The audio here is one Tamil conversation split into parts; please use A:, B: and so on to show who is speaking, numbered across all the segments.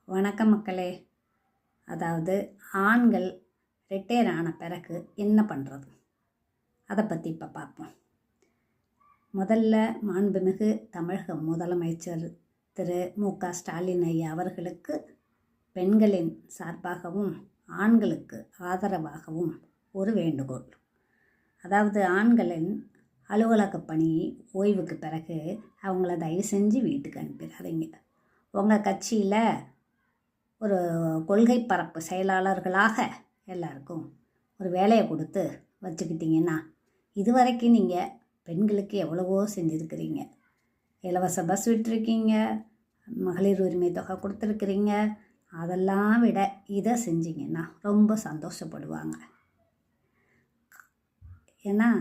A: வணக்கம் மக்களே. அதாவது ஆண்கள் ரிட்டையர் ஆன பிறகு என்ன பண்ணுறது, அதை பற்றி இப்போ பார்ப்போம். முதல்ல மாண்புமிகு தமிழக முதலமைச்சர் திரு மு.க. ஸ்டாலின் ஐயா அவர்களுக்கு பெண்களின் சார்பாகவும் ஆண்களுக்கு ஆதரவாகவும் ஒரு வேண்டுகோள். அதாவது ஆண்களின் அலுவலக பணி ஓய்வுக்கு பிறகு அவங்கள தயவு செஞ்சு வீட்டுக்கு அனுப்பிடாதீங்க. உங்கள் கட்சியில் ஒரு கொள்கை பரப்பு செயலாளர்களாக எல்லாருக்கும் ஒரு வேலையை கொடுத்து வச்சுக்கிட்டிங்கன்னா, இதுவரைக்கும் நீங்கள் பெண்களுக்கு எவ்வளவோ செஞ்சுருக்கிறீங்க. இலவச பஸ் விட்டுருக்கீங்க, மகளிர் உரிமை தொகை கொடுத்துருக்குறீங்க. அதெல்லாம் விட இதை செஞ்சிங்கன்னா ரொம்ப சந்தோஷப்படுவாங்க. ஏன்னா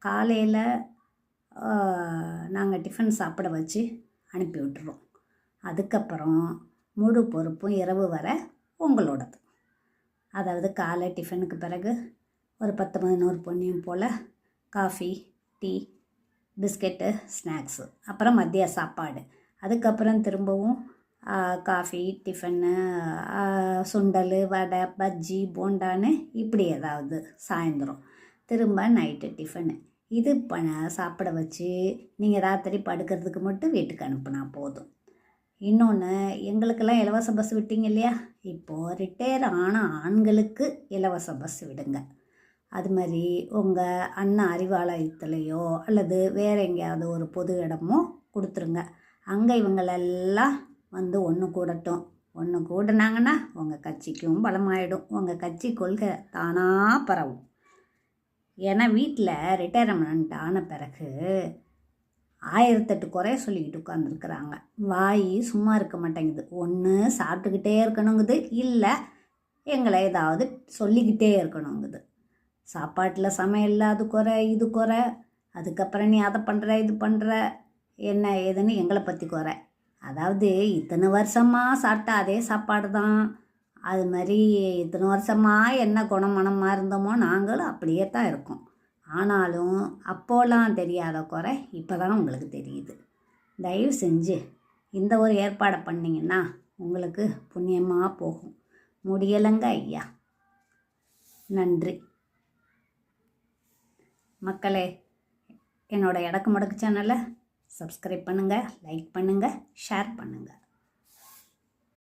A: காலையில் நாங்கள் டிஃபன் சாப்பிட வச்சு அனுப்பி விட்டுறோம். அதுக்கப்புறம் முழு பொறுப்பும் இரவு வர உங்களோடது. அதாவது காலை டிஃபனுக்கு பிறகு ஒரு 10-11 பொண்ணியும் போல் காஃபி, டீ, பிஸ்கெட்டு, ஸ்நாக்ஸு, அப்புறம் மதிய சாப்பாடு. அதுக்கப்புறம் திரும்பவும் காஃபி, டிஃபனு, சுண்டல், வடை, பஜ்ஜி, போண்டான்னு இப்படி ஏதாவது சாயந்தரம் திரும்ப நைட்டு டிஃபனு. இது சாப்பிட வச்சு நீங்கள் ராத்திரி படுக்கிறதுக்கு மட்டும் வீட்டுக்கு அனுப்புனா போதும். இன்னொன்று, எங்களுக்கெல்லாம் இலவச பஸ் விட்டீங்க இல்லையா, இப்போது ரிட்டையர் ஆன ஆண்களுக்கு இலவச பஸ் விடுங்க. அது மாதிரி உங்கள் அண்ணன் அறிவாலயத்துலேயோ அல்லது வேறு எங்கேயாவது ஒரு பொது இடமோ கொடுத்துருங்க. அங்கே இவங்களெல்லாம் வந்து ஒன்று கூடட்டும். ஒன்று கூடினாங்கன்னா உங்கள் கட்சிக்கும் பலமாயிடும், உங்கள் கட்சி கொள்கை தானாக பரவும். ஏன்னா வீட்டில் ரிட்டையர்மெண்ட் ஆன பிறகு 1008 குறைய சொல்லிக்கிட்டு உட்காந்துருக்குறாங்க. வாய் சும்மா இருக்க மாட்டேங்குது. ஒன்று சாப்பிட்டுக்கிட்டே இருக்கணுங்குது, இல்லை எங்களை ஏதாவது சொல்லிக்கிட்டே இருக்கணுங்குது. சாப்பாட்டில் சமையல் அது குறை, இது குறை, அதுக்கப்புறம் நீ அதை பண்ணுற இது பண்ணுற, என்ன ஏதுன்னு எங்களை பற்றி குறை. அதாவது இத்தனை வருஷமாக சாப்பிட்டா அதே சாப்பாடு தான். அது மாதிரி இத்தனை வருஷமாக என்ன குணமனமாக இருந்தோமோ நாங்களும் அப்படியே தான் இருக்கோம். ஆனாலும் அப்போலாம் தெரியாத குறை இப்போ தான் உங்களுக்கு தெரியுது. தயவு செஞ்சு இந்த ஒரு ஏற்பாடை பண்ணிங்கன்னா உங்களுக்கு புண்ணியமாக போகும். முடியலைங்க ஐயா. நன்றி மக்களே. என்னோடய எடக்கு முடக்கு சேனலை சப்ஸ்கிரைப் பண்ணுங்கள், லைக் பண்ணுங்கள், ஷேர் பண்ணுங்கள்.